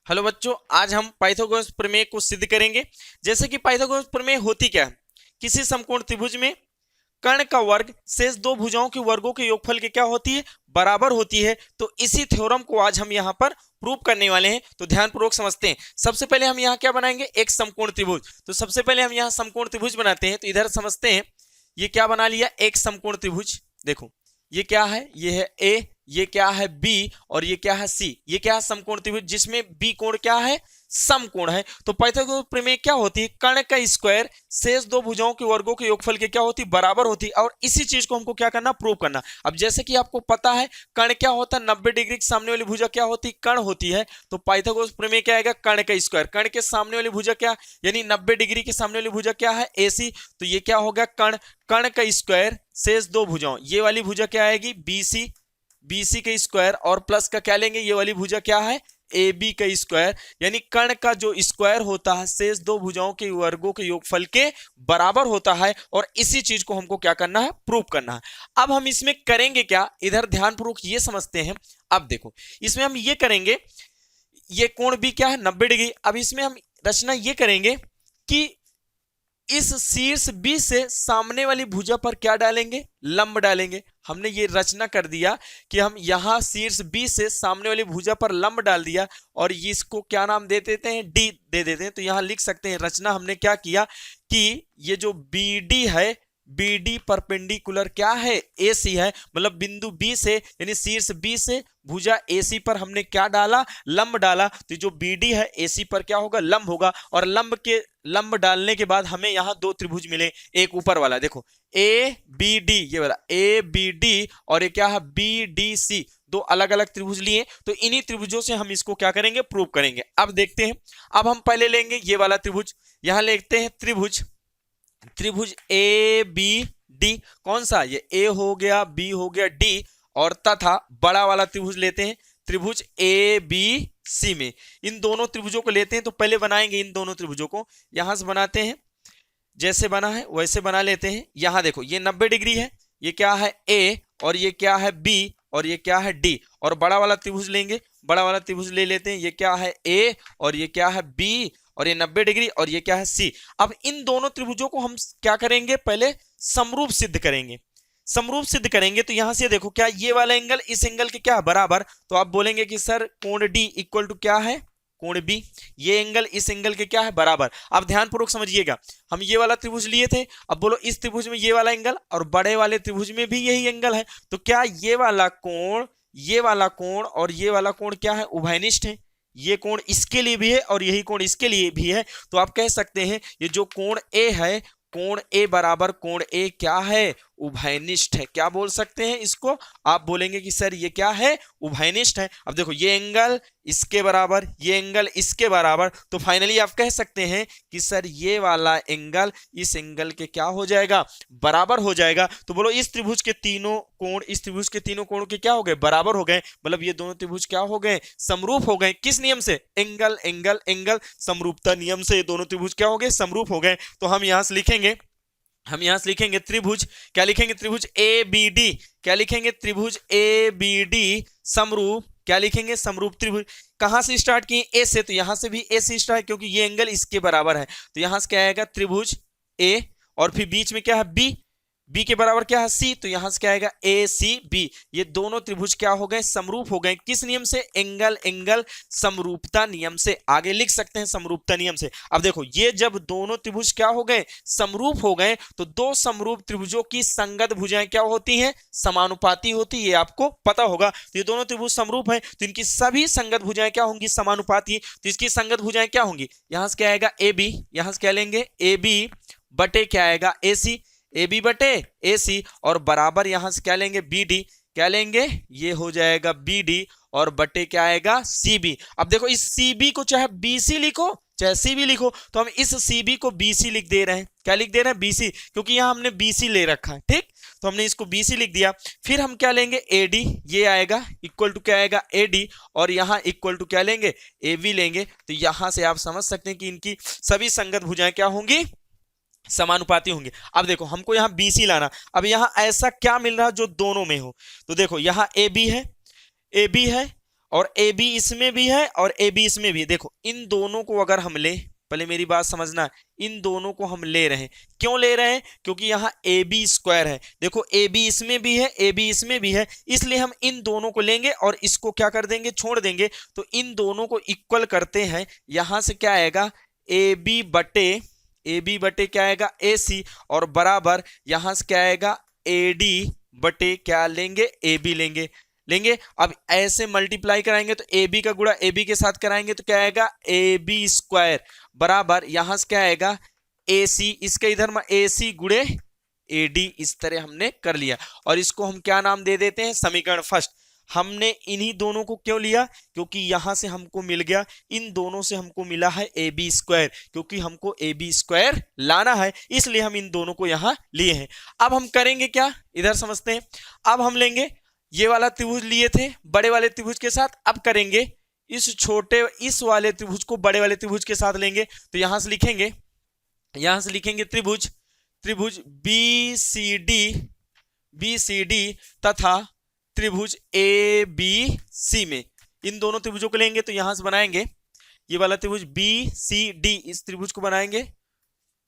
Hello बच्चों, आज हम पाइथागोरस प्रमेय को सिद्ध करेंगे। जैसे कि पाइथागोरस प्रमेय होती क्या है, किसी समकोण त्रिभुज में कर्ण का वर्ग शेष दो भुजाओं के वर्गों के योगफल के क्या होती है, बराबर होती है। तो इसी थ्योरम को आज हम यहाँ पर प्रूव करने वाले हैं। तो ध्यानपूर्वक समझते हैं। सबसे पहले हम यहाँ क्या बनाएंगे, एक समकोण त्रिभुज। तो सबसे पहले हम यहाँ समकोण त्रिभुज बनाते हैं। तो इधर समझते हैं, ये क्या बना लिया, एक समकोण त्रिभुज। देखो ये क्या है, ये है ए, ये क्या है बी, और ये क्या है सी। ये क्या है, समकोण त्रिभुज जिसमें बी कोण क्या है, समकोण है। तो पाइथागोरस प्रमेय क्या होती है, कर्ण का स्क्वायर शेष दो भुजाओं के वर्गों के योगफल के क्या होती, बराबर होती। और इसी चीज को हमको क्या करना, प्रूव करना। अब जैसे कि आपको पता है कर्ण क्या होता है, 90 डिग्री के सामने वाली भुजा क्या होती, कर्ण होती है। तो पाइथागोरस प्रमेय क्या आएगा, कर्ण का स्क्वायर, कर्ण के सामने वाली भुजा क्या, यानी 90 डिग्री के सामने वाली भुजा क्या है, एसी। तो ये क्या होगा, कर्ण, कर्ण का स्क्वायर शेष दो भुजाओं, ये वाली भुजा क्या आएगी, बीसी, बीसी का स्क्वायर, और प्लस का क्या लेंगे, ये वाली भुजा क्या है, ए बी का स्क्वायर। यानी कर्ण का जो स्क्वायर होता है शेष दो भुजाओं के वर्गों के योगफल के बराबर होता है। और इसी चीज को हमको क्या करना है, प्रूव करना है। अब हम इसमें करेंगे क्या, इधर ध्यानपूर्वक ये समझते हैं। अब देखो इसमें हम ये करेंगे, ये कोण भी क्या है, 90 डिग्री। अब इसमें हम रचना ये करेंगे कि इस शीर्ष बी से सामने वाली भुजा पर क्या डालेंगे, लंब डालेंगे। हमने ये रचना कर दिया कि हम यहां शीर्ष बी से सामने वाली भुजा पर लंब डाल दिया, और इसको क्या नाम दे देते हैं, डी दे देते हैं। तो यहां लिख सकते हैं, रचना हमने क्या किया कि ये जो बी डी है, बी डी परपेंडिकुलर क्या है, ए सी है। मतलब बिंदु बी से, यानी शीर्ष बी से भुजा एसी पर हमने क्या डाला, लंब डाला। तो जो बीडी है एसी पर क्या होगा, लंब होगा। और लंब डालने के बाद हमें यहां दो त्रिभुज मिले, एक ऊपर वाला देखो ए बी डी, ये वाला ए बी डी, और ये क्या है, बी डी सी। दो अलग अलग त्रिभुज लिए। तो इन्हीं त्रिभुजों से हम इसको क्या करेंगे, प्रूव करेंगे। अब देखते हैं। अब हम पहले लेंगे ये वाला त्रिभुज, यहां लेते हैं त्रिभुज, त्रिभुज ए बी डी। कौन सा, ये ए हो गया, बी हो गया, डी, और तथा बड़ा वाला त्रिभुज लेते हैं, त्रिभुज ए बी सी में। इन दोनों त्रिभुजों को लेते हैं। तो पहले बनाएंगे इन दोनों त्रिभुजों को, यहां से बनाते हैं, जैसे बना है वैसे बना लेते हैं। यहां देखो ये 90 डिग्री है, ये क्या है ए, और ये क्या है बी, और ये क्या है डी। और बड़ा वाला त्रिभुज लेंगे, बड़ा वाला त्रिभुज ले लेते हैं, ये क्या है ए, और ये क्या है बी, और ये 90 डिग्री, और ये क्या है सी। अब इन दोनों त्रिभुजों को हम क्या करेंगे, पहले समरूप सिद्ध करेंगे। समरूप सिद्ध करेंगे तो यहां से देखो क्या, ये वाला एंगल इस एंगल के क्या है, बराबर। तो आप बोलेंगे कि सर कोण डी इक्वल टू क्या है, कोण बी। ये एंगल इस एंगल के क्या है, बराबर। अब ध्यानपूर्वक समझिएगा, हम ये वाला त्रिभुज लिए थे। अब बोलो इस त्रिभुज में ये वाला एंगल, और बड़े वाले त्रिभुज में भी यही एंगल है। तो क्या ये वाला कोण, ये वाला कोण और ये वाला कोण क्या है, उभयनिष्ठ है। ये कोण इसके लिए भी है और यही कोण इसके लिए भी है। तो आप कह सकते हैं ये जो कोण ए है, कोण ए बराबर कोण ए क्या है, उभयनिष्ठ है। क्या बोल सकते हैं इसको, आप बोलेंगे कि सर ये क्या है, उभयनिष्ठ है। अब देखो ये एंगल इसके बराबर, ये एंगल इसके बराबर। तो फाइनली आप कह सकते हैं कि सर ये वाला एंगल इस एंगल के क्या हो जाएगा, बराबर हो जाएगा। तो बोलो इस त्रिभुज के तीनों कोण, इस त्रिभुज के तीनों कोण के क्या हो गए, बराबर हो गए। मतलब ये दोनों त्रिभुज क्या हो गए, समरूप हो गए। किस नियम से, एंगल एंगल एंगल समरूपता नियम से ये दोनों त्रिभुज क्या हो गए, समरूप हो गए। तो हम यहां से लिखेंगे, हम यहां से लिखेंगे त्रिभुज, क्या लिखेंगे, त्रिभुज ए बी डी। क्या लिखेंगे, त्रिभुज ए बी डी समरूप, क्या लिखेंगे, समरूप त्रिभुज। कहां से स्टार्ट किए, ए से। तो यहां से भी ए से स्टार्ट, क्योंकि ये एंगल इसके बराबर है। तो यहां से क्या आएगा, त्रिभुज ए, और फिर बीच में क्या है बी, बी के बराबर क्या है सी। तो यहां से क्या आएगा, ए सी बी। ये दोनों त्रिभुज क्या हो गए, समरूप हो गए। किस नियम से, एंगल एंगल समरूपता नियम से। आगे लिख सकते हैं समरूपता नियम से। अब देखो ये जब दोनों त्रिभुज क्या हो गए, समरूप हो गए, तो दो समरूप त्रिभुजों की संगत भुजाएं क्या होती हैं, समानुपाती होती है। ये आपको पता होगा। तो ये दोनों त्रिभुज समरूप हैं, तो इनकी सभी संगत भुजाएं क्या होंगी, समानुपाती। तो इसकी संगत भुजाएं क्या होंगी, यहां से क्या आएगा ए बी, यहां से क्या लेंगे ए बी बटे क्या आएगा ए सी, ए बी बटे ए सी, और बराबर यहां से क्या लेंगे बी डी, क्या लेंगे, ये हो जाएगा बी डी, और बटे क्या आएगा सी बी। अब देखो इस सी बी को चाहे बी सी लिखो चाहे सी बी लिखो, तो हम इस सी बी को बी सी लिख दे रहे हैं। क्या लिख दे रहे हैं, बी सी, क्योंकि यहां हमने बी सी ले रखा है। ठीक, तो हमने इसको बी सी लिख दिया। फिर हम क्या लेंगे, ए डी, ये आएगा इक्वल टू क्या आएगा ए डी, और यहां इक्वल टू क्या लेंगे, ए बी लेंगे। तो यहां से आप समझ सकते हैं कि इनकी सभी संगत भुजाएं क्या होंगी, समानुपाती होंगे। अब देखो हमको यहां BC लाना। अब यहां ऐसा क्या मिल रहा है जो दोनों में हो। तो देखो यहां AB है, AB है, और ए बी इसमें भी है और ए बी इसमें भी है। देखो इन दोनों को अगर हम ले, पहले मेरी बात समझना, इन दोनों को हम ले रहे हैं, क्यों ले रहे हैं? क्योंकि यहाँ ए बी स्क्वायर है, देखो ए बी इसमें भी है, ए बी इसमें भी है, इसलिए हम इन दोनों को लेंगे और इसको क्या कर देंगे, छोड़ देंगे। तो इन दोनों को इक्वल करते हैं, यहां से क्या आएगा, ए बी बटे क्या आएगा, ए सी, और बराबर यहां से क्या आएगा, ए डी बटे क्या लेंगे, ए बी लेंगे। अब ऐसे मल्टीप्लाई कराएंगे तो ए बी का गुणा ए बी के साथ कराएंगे तो क्या आएगा, ए बी स्क्वायर, बराबर यहां से क्या आएगा, ए सी, इसके इधर में ए सी गुणे ए डी। इस तरह हमने कर लिया और इसको हम क्या नाम दे देते हैं, समीकरण फर्स्ट। हमने इन्हीं दोनों को क्यों लिया, क्योंकि यहां से हमको मिल गया, इन दोनों से हमको मिला है ए बी स्क्वायर, क्योंकि हमको ए बी स्क्वायर लाना है, इसलिए हम इन दोनों को यहां लिए हैं। अब हम करेंगे क्या, इधर समझते हैं। अब हम लेंगे, ये वाला त्रिभुज लिए थे बड़े वाले त्रिभुज के साथ, अब करेंगे इस वाले त्रिभुज को बड़े वाले त्रिभुज के साथ लेंगे। तो यहां से लिखेंगे त्रिभुज बी सी डी तथा त्रिभुज ए बी सी में, इन दोनों त्रिभुजों को लेंगे। तो यहां से बनाएंगे ये वाला त्रिभुज बी सी डी, इस त्रिभुज को बनाएंगे।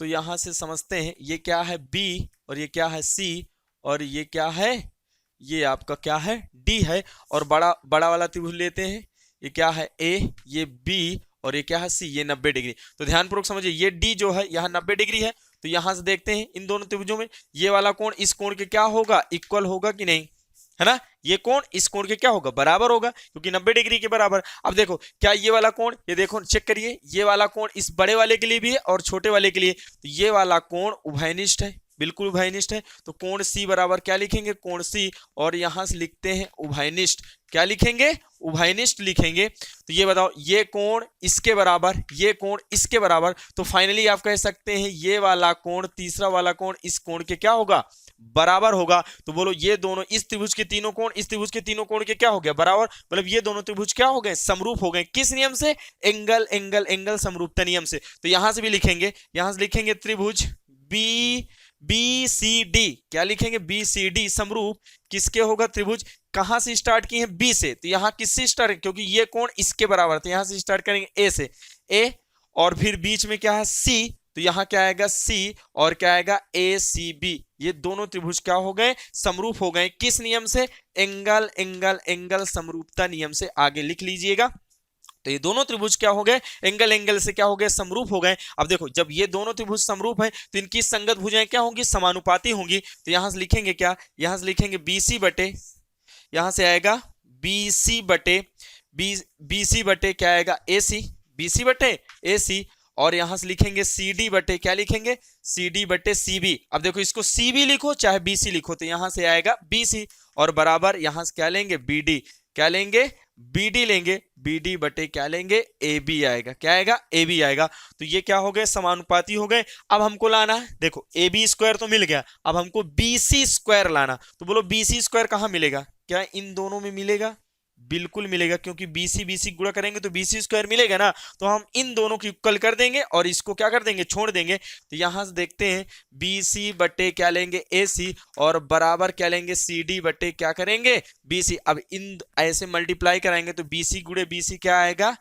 तो यहां से समझते हैं, ये क्या है बी और ये क्या है सी, और ये क्या है, ये आपका क्या है डी है। और बड़ा वाला त्रिभुज लेते हैं, ये क्या है ए, ये बी और ये क्या है सी, ये 90 डिग्री। तो ध्यानपूर्वक समझिए, ये डी जो है यहाँ 90 डिग्री है। तो यहां से देखते हैं इन दोनों त्रिभुजों में ये वाला कोण इस कोण के क्या होगा, इक्वल होगा कि नहीं, है ना। ये कोण इस कोण के क्या होगा, बराबर होगा, क्योंकि 90 डिग्री के बराबर। अब देखो क्या ये वाला कोण, ये देखो चेक करिए, ये वाला कोण इस बड़े वाले के लिए भी है और छोटे वाले के लिए। तो ये वाला कोण उभयनिष्ठ है, बिल्कुल उभयनिष्ठ है। तो कोण सी बराबर क्या लिखेंगे, कोण सी, और यहां से लिखते हैं उभयनिष्ठ। क्या लिखेंगे, उभयनिष्ठ लिखेंगे। तो ये बताओ, ये कोण इसके बराबर, ये कोण इसके बराबर। तो फाइनली आप कह सकते हैं ये वाला कोण, तीसरा वाला कोण इस कोण के क्या होगा, बराबर होगा। तो बोलो ये दोनों, इस त्रिभुज के तीनों कोण इस त्रिभुज के तीनों कोण के क्या हो गया, बराबर। मतलब ये दोनों त्रिभुज क्या हो गए, समरूप हो गए। किस नियम से, एंगल समरूपता नियम से। तो यहां से भी लिखेंगे त्रिभुज बी सी डी, क्या लिखेंगे, बी सी डी समरूप किसके होगा, त्रिभुज, कहां से स्टार्ट किए हैं, बी से। तो यहां किससे स्टार्ट, क्योंकि ये कोण इसके बराबर, तो यहां से स्टार्ट करेंगे ए से, ए, और फिर बीच में क्या है सी, तो यहां क्या आएगा सी, और क्या आएगा ए सी बी। ये दोनों त्रिभुज क्या हो गए, समरूप हो गए। किस नियम से, एंगल समरूपता नियम से। आगे लिख लीजिएगा। तो ये दोनों त्रिभुज क्या हो गए, एंगल से क्या हो गए, समरूप हो गए। अब देखो जब ये दोनों त्रिभुज समरूप है तो इनकी संगत भुजाएं क्या होंगी, समानुपाती होंगी। तो यहां से लिखेंगे क्या, यहां से लिखेंगे बीसी बटे, यहां से आएगा बीसी बटे क्या आएगा, एसी, बीसी बटे एसी, और यहां से लिखेंगे सी डी बटे, क्या लिखेंगे, सी डी बटे सी बी। अब देखो इसको सी बी लिखो चाहे बी सी लिखो, तो यहां से आएगा बी सी, और बराबर यहां से क्या लेंगे, बी डी, क्या लेंगे, बी डी लेंगे, बी डी बटे क्या लेंगे, ए बी आएगा, क्या आएगा, ए बी आएगा। तो ये क्या हो गए, समानुपाती हो गए। अब हमको लाना है, देखो ए बी स्क्वायर तो मिल गया, अब हमको बी सी स्क्वायर लाना। तो बोलो बी सी स्क्वायर कहां मिलेगा, क्या इन दोनों में मिलेगा, बिल्कुल मिलेगा, क्योंकि बीसी गुणा करेंगे तो बीसी स्क्वायर मिलेगा ना। तो हम इन दोनों की इक्वल कर देंगे और इसको क्या कर देंगे, छोड़ देंगे। तो यहां से देखते हैं बीसी बटे क्या लेंगे, एसी, और बराबर क्या लेंगे, सीडी बटे क्या करेंगे, बीसी। अब इन ऐसे मल्टीप्लाई कराएंगे तो बीसी गुणे बीसी क्या आएगा,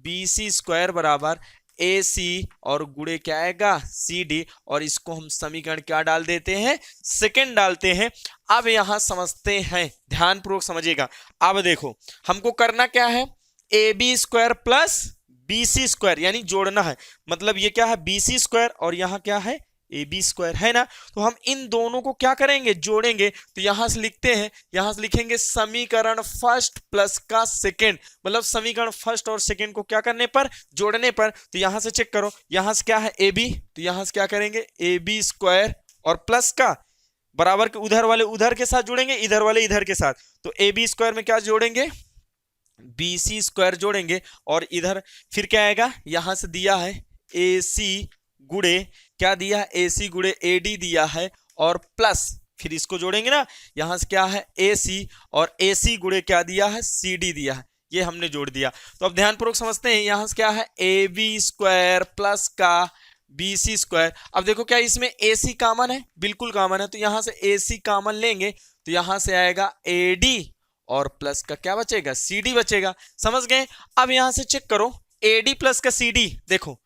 बीसी स्क्वायर बराबर ए सी, और गुणे क्या आएगा, सी डी, और इसको हम समीकरण क्या डाल देते हैं, सेकंड डालते हैं। अब यहां समझते हैं, ध्यानपूर्वक समझिएगा। अब देखो हमको करना क्या है, A B square plus B C square, यानी जोड़ना है। मतलब ये क्या है, बी सी स्क्वायर, और यहां क्या है, ए बी स्क्वायर, है ना। तो हम इन दोनों को क्या करेंगे, जोड़ेंगे। तो यहां से लिखते हैं, यहां से लिखेंगे समीकरण फर्स्ट प्लस का सेकंड, मतलब समीकरण फर्स्ट और सेकंड को क्या करने पर, जोड़ने पर। तो यहां से चेक करो, यहां से क्या है ए बी, तो यहां से क्या करेंगे, ए बी स्क्वायर और प्लस का बराबर के उधर वाले उधर के साथ जोड़ेंगे, इधर वाले इधर के साथ। तो ए बी स्क्वायर में क्या जोड़ेंगे, बी सी स्क्वायर जोड़ेंगे, और इधर फिर क्या आएगा, यहां से दिया है ए सी गुणे क्या दिया है, ए सी गुणे ए डी दिया है, और प्लस फिर इसको जोड़ेंगे ना, यहां से क्या है ए सी, और ए सी गुणे क्या दिया है, सी डी दिया है, ये हमने जोड़ दिया। तो अब ध्यानपूर्वक समझते हैं, यहां से क्या है ए बी स्क्वायर प्लस का बी सी स्क्वायर। अब देखो क्या इसमें ए सी कॉमन है, बिल्कुल कॉमन है। तो यहां से ए सी कॉमन लेंगे, तो यहां से आएगा ए डी, और प्लस का क्या बचेगा, CD बचेगा। समझ गए। अब यहां से चेक करो AD प्लस का CD, देखो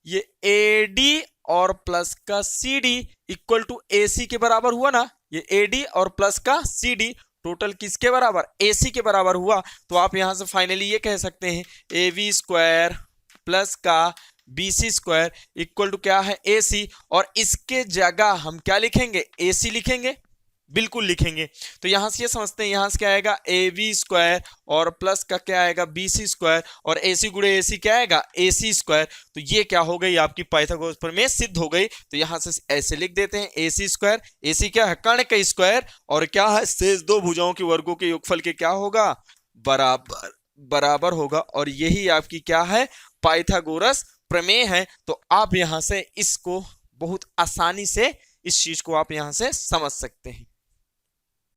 ये AD और प्लस का CD इक्वल टू AC के बराबर हुआ ना। ये AD और प्लस का CD टोटल किसके बराबर, AC के बराबर हुआ। तो आप यहां से फाइनली ये कह सकते हैं AB स्क्वायर प्लस का BC स्क्वायर इक्वल टू क्या है, AC। और इसके जगह हम क्या लिखेंगे, AC लिखेंगे, बिल्कुल लिखेंगे। तो यहां से ये समझते हैं, यहां से क्या आएगा AB स्क्वायर और प्लस का क्या आएगा BC स्क्वायर और AC गुणे AC क्या आएगा AC स्क्वायर। तो ये क्या हो गई आपकी पाइथागोरस प्रमेय सिद्ध हो गई। तो यहां से ऐसे लिख देते हैं AC स्क्वायर, AC क्या है कर्ण का स्क्वायर और क्या है शेष दो भुजाओं के वर्गों के योगफल के क्या होगा, बराबर बराबर होगा। और यही आपकी क्या है पाइथागोरस प्रमेय है। तो आप यहां से इसको बहुत आसानी से इस चीज को आप यहां से समझ सकते हैं।